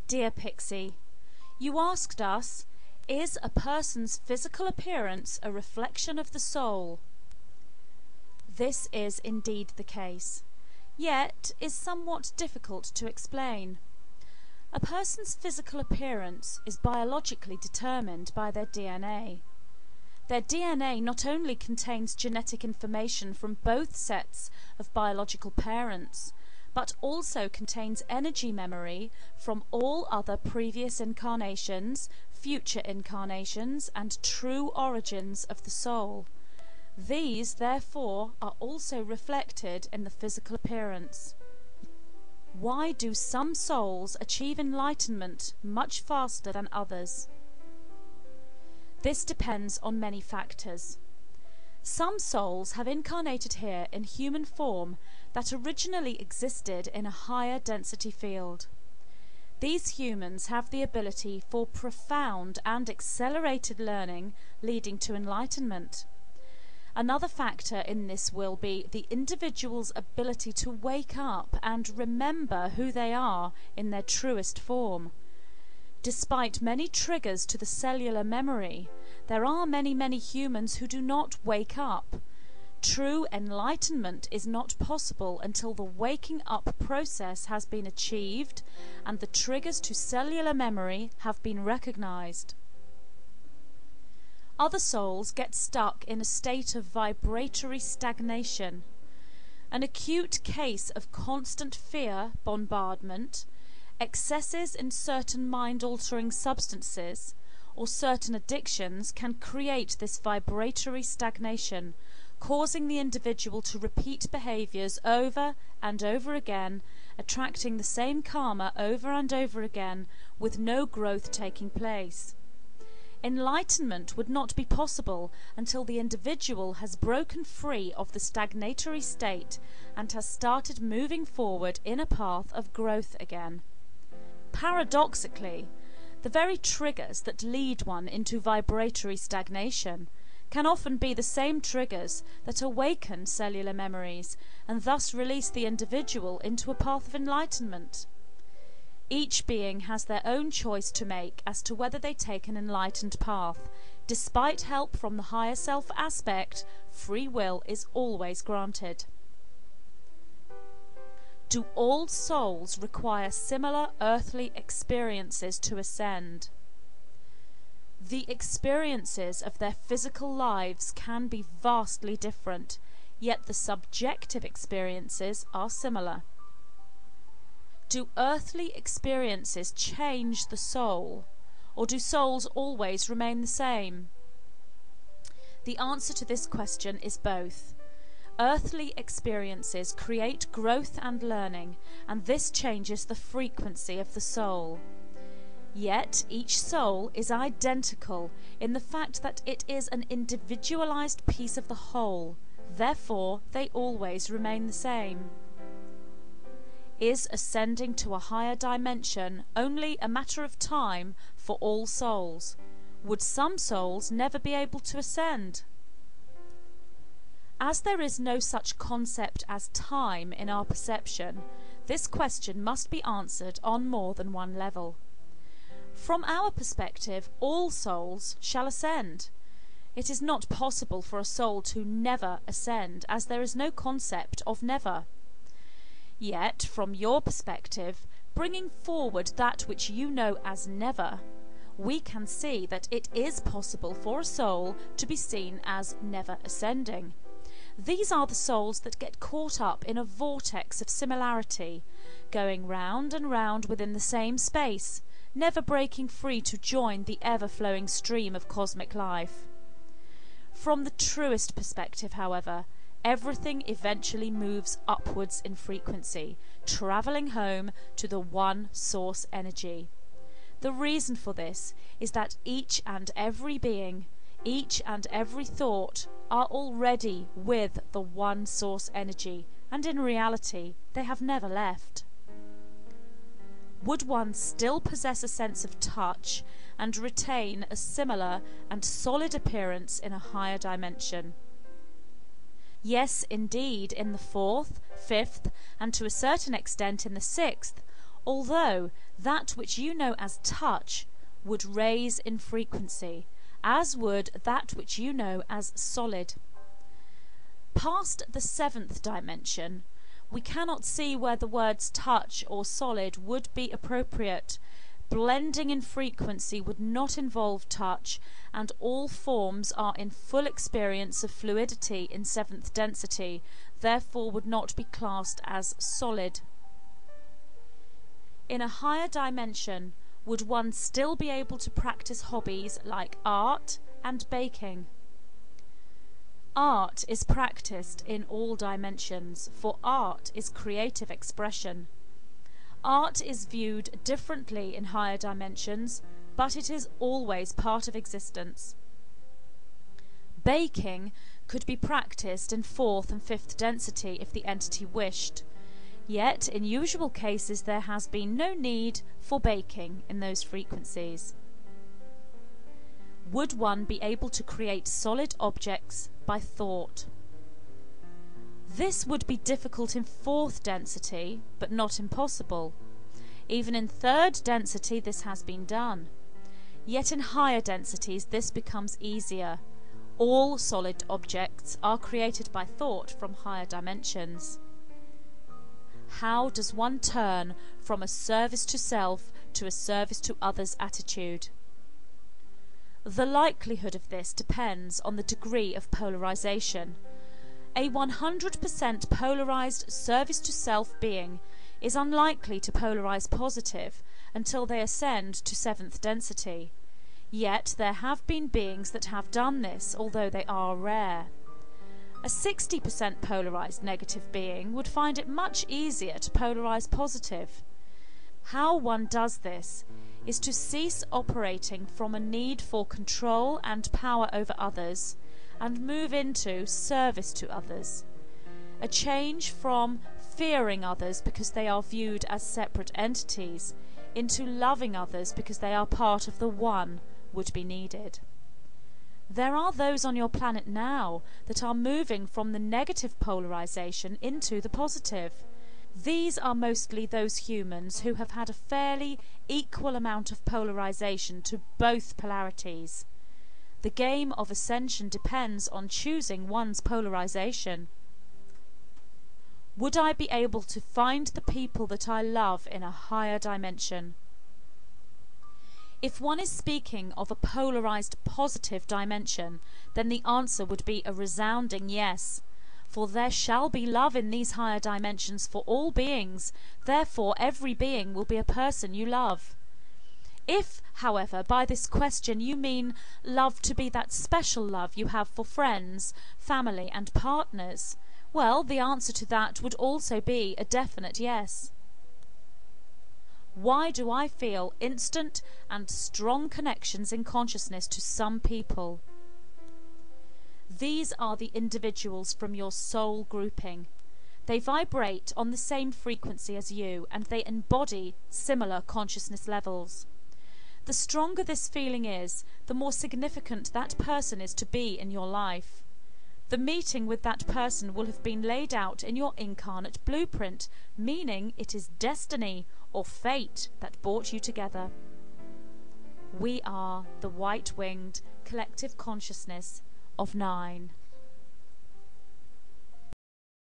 Dear Pixie, you asked us, is a person's physical appearance a reflection of the soul? This is indeed the case, yet is somewhat difficult to explain. A person's physical appearance is biologically determined by their DNA. Their DNA not only contains genetic information from both sets of biological parents, but also contains energy memory from all other previous incarnations, future incarnations, and true origins of the soul. These, therefore, are also reflected in the physical appearance. Why do some souls achieve enlightenment much faster than others? This depends on many factors. Some souls have incarnated here in human form that originally existed in a higher density field. These humans have the ability for profound and accelerated learning leading to enlightenment. Another factor in this will be the individual's ability to wake up and remember who they are in their truest form. Despite many triggers to the cellular memory, there are many humans who do not wake up. True enlightenment is not possible until the waking up process has been achieved and the triggers to cellular memory have been recognized. Other souls get stuck in a state of vibratory stagnation. An acute case of constant fear bombardment, excesses in certain mind-altering substances, or certain addictions can create this vibratory stagnation, causing the individual to repeat behaviors over and over again, attracting the same karma over and over again, with no growth taking place. Enlightenment would not be possible until the individual has broken free of the stagnatory state and has started moving forward in a path of growth again. Paradoxically, the very triggers that lead one into vibratory stagnation can often be the same triggers that awaken cellular memories and thus release the individual into a path of enlightenment. Each being has their own choice to make as to whether they take an enlightened path. Despite help from the higher self aspect, free will is always granted. Do all souls require similar earthly experiences to ascend? The experiences of their physical lives can be vastly different, yet the subjective experiences are similar. Do earthly experiences change the soul, or do souls always remain the same? The answer to this question is both. Earthly experiences create growth and learning, and this changes the frequency of the soul. Yet each soul is identical in the fact that it is an individualized piece of the whole, therefore they always remain the same. Is ascending to a higher dimension only a matter of time for all souls? Would some souls never be able to ascend? As there is no such concept as time in our perception, this question must be answered on more than one level. From our perspective, all souls shall ascend. It is not possible for a soul to never ascend, as there is no concept of never. Yet, from your perspective, bringing forward that which you know as never, we can see that it is possible for a soul to be seen as never ascending. These are the souls that get caught up in a vortex of similarity, going round and round within the same space, never breaking free to join the ever-flowing stream of cosmic life. From the truest perspective, however, everything eventually moves upwards in frequency, travelling home to the one source energy. The reason for this is that each and every being, each and every thought are already with the one source energy, and in reality they have never left. Would one still possess a sense of touch and retain a similar and solid appearance in a higher dimension? Yes, indeed, in the fourth, fifth, and to a certain extent in the sixth, although that which you know as touch would raise in frequency, as would that which you know as solid. Past the seventh dimension, we cannot see where the words touch or solid would be appropriate. Blending in frequency would not involve touch, and all forms are in full experience of fluidity in seventh density, therefore would not be classed as solid. In a higher dimension, would one still be able to practice hobbies like art and baking? Art is practiced in all dimensions, for art is creative expression. Art is viewed differently in higher dimensions, but it is always part of existence. Baking could be practiced in fourth and fifth density if the entity wished. Yet, in usual cases, there has been no need for baking in those frequencies. Would one be able to create solid objects by thought? This would be difficult in fourth density, but not impossible. Even in third density this has been done. Yet in higher densities this becomes easier. All solid objects are created by thought from higher dimensions. How does one turn from a service to self to a service to others attitude? The likelihood of this depends on the degree of polarization. A 100% polarized service to self being is unlikely to polarize positive until they ascend to seventh density. Yet there have been beings that have done this, although they are rare. A 60% polarized negative being would find it much easier to polarize positive. How one does this is to cease operating from a need for control and power over others and move into service to others. A change from fearing others because they are viewed as separate entities into loving others because they are part of the one would be needed. There are those on your planet now that are moving from the negative polarization into the positive. These are mostly those humans who have had a fairly equal amount of polarization to both polarities. The game of ascension depends on choosing one's polarization. Would I be able to find the people that I love in a higher dimension? If one is speaking of a polarized positive dimension, then the answer would be a resounding yes. For there shall be love in these higher dimensions for all beings, therefore every being will be a person you love. If, however, by this question you mean love to be that special love you have for friends, family and partners, well, the answer to that would also be a definite yes. Why do I feel instant and strong connections in consciousness to some people? These are the individuals from your soul grouping. They vibrate on the same frequency as you, and they embody similar consciousness levels. The stronger this feeling is, the more significant that person is to be in your life. The meeting with that person will have been laid out in your incarnate blueprint, meaning it is destiny or fate that brought you together. We are the white-winged collective consciousness of 9.